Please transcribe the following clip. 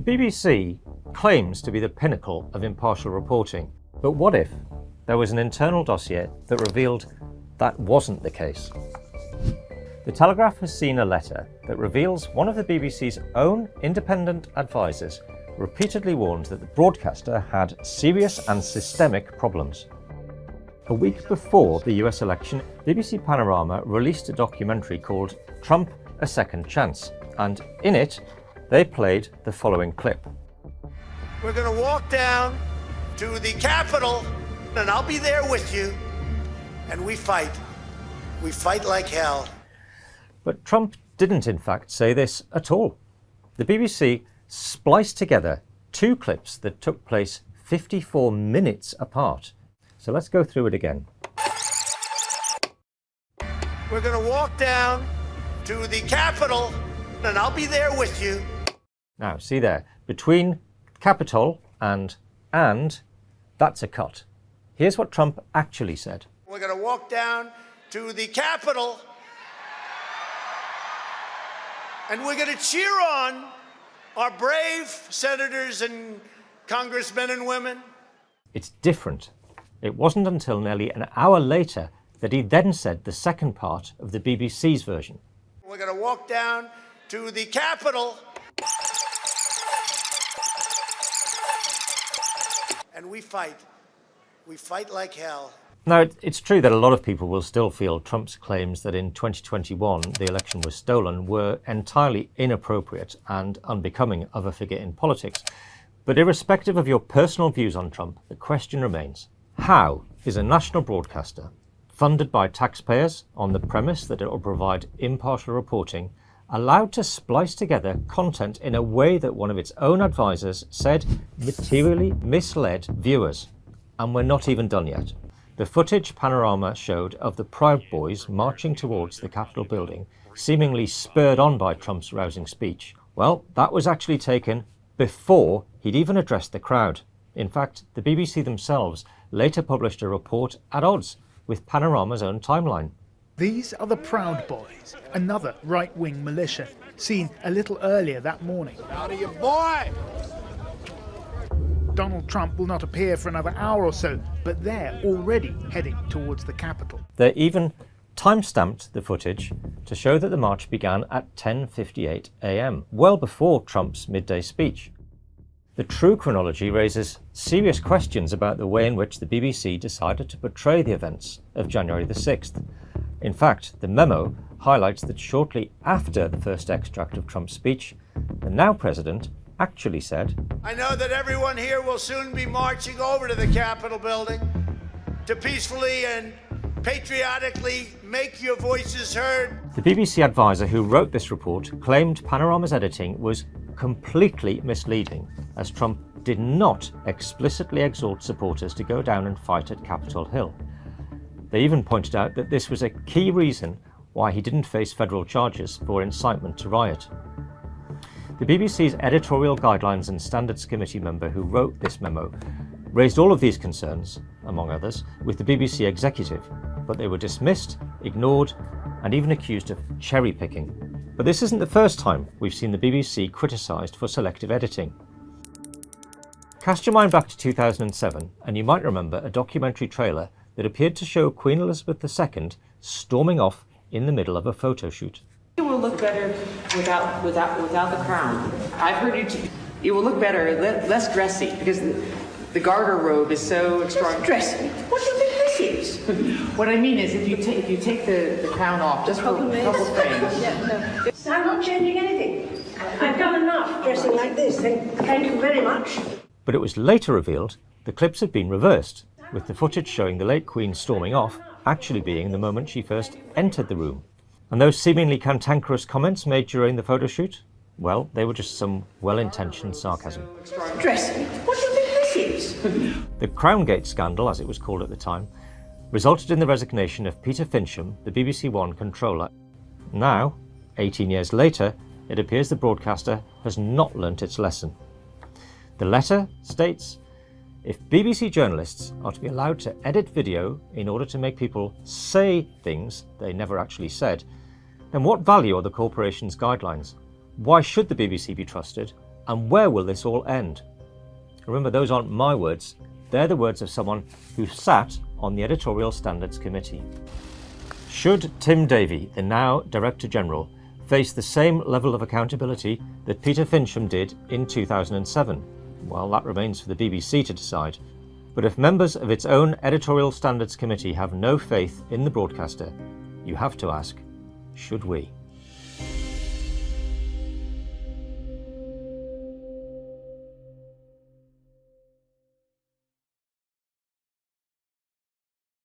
BBC claims to be the pinnacle of impartial reporting, but what if there was an internal dossier that revealed that wasn't the case? The Telegraph has seen a letter that reveals one of the BBC's own independent advisors repeatedly warned that the broadcaster had serious and systemic problems. A week before the US election, BBC Panorama released a documentary called Trump: A Second Chance, and in it, they played the following clip. We're going to walk down to the Capitol, and I'll be there with you, and we fight. We fight like hell. But Trump didn't in fact say this at all. The BBC spliced together two clips that took place 54 minutes apart. So let's go through it again. We're going to walk down to the Capitol, and I'll be there with you. Now, see there, between Capitol and, that's a cut. Here's what Trump actually said. We're going to walk down to the Capitol, and we're going to cheer on our brave senators and congressmen and women. It's different. It wasn't until nearly an hour later that he then said the second part of the BBC's version. We're going to walk down to the Capitol, and we fight. We fight like hell. Now, it's true that a lot of people will still feel Trump's claims that in 2021 the election was stolen were entirely inappropriate and unbecoming of a figure in politics. But irrespective of your personal views on Trump, the question remains, how is a national broadcaster funded by taxpayers on the premise that it will provide impartial reporting allowed to splice together content in a way that one of its own advisors said materially misled viewers? And we're not even done yet. The footage Panorama showed of the Proud Boys marching towards the Capitol building, seemingly spurred on by Trump's rousing speech, well, that was actually taken before he'd even addressed the crowd. In fact, the BBC themselves later published a report at odds with Panorama's own timeline. These are the Proud Boys, another right-wing militia, seen a little earlier that morning. Out of your boy! Donald Trump will not appear for another hour or so, but they're already heading towards the Capitol. They even time-stamped the footage to show that the march began at 10:58 a.m., well before Trump's midday speech. The true chronology raises serious questions about the way in which the BBC decided to portray the events of January the 6th. In fact, the memo highlights that shortly after the first extract of Trump's speech, the now president actually said, I know that everyone here will soon be marching over to the Capitol building to peacefully and patriotically make your voices heard. The BBC advisor who wrote this report claimed Panorama's editing was completely misleading, as Trump did not explicitly exhort supporters to go down and fight at Capitol Hill. They even pointed out that this was a key reason why he didn't face federal charges for incitement to riot. The BBC's Editorial Guidelines and Standards Committee member who wrote this memo raised all of these concerns, among others, with the BBC executive, but they were dismissed, ignored, and even accused of cherry-picking. But this isn't the first time we've seen the BBC criticised for selective editing. Cast your mind back to 2007, and you might remember a documentary trailer that appeared to show Queen Elizabeth II storming off in the middle of a photo shoot. It will look better without the crown. I've heard it will look better, less dressy, because the garter robe is so extraordinary. Dressy? What do you think this is? What I mean is, if you take the crown off, just for a couple frames. Yeah, no. So I'm not changing anything. I've done enough dressing like this. Thank you very much. But it was later revealed the clips had been reversed, with the footage showing the late Queen storming off actually being the moment she first entered the room. And those seemingly cantankerous comments made during the photo shoot, well, they were just some well-intentioned sarcasm. Dressing? What do you think this is? The Crowngate scandal, as it was called at the time, resulted in the resignation of Peter Fincham, the BBC One controller. Now, 18 years later, it appears the broadcaster has not learnt its lesson. The letter states, if BBC journalists are to be allowed to edit video in order to make people say things they never actually said, then what value are the corporation's guidelines? Why should the BBC be trusted? And where will this all end? Remember, those aren't my words. They're the words of someone who sat on the Editorial Standards Committee. Should Tim Davie, the now Director General, face the same level of accountability that Peter Fincham did in 2007? Well, that remains for the BBC to decide. But if members of its own Editorial Standards Committee have no faith in the broadcaster, you have to ask, should we?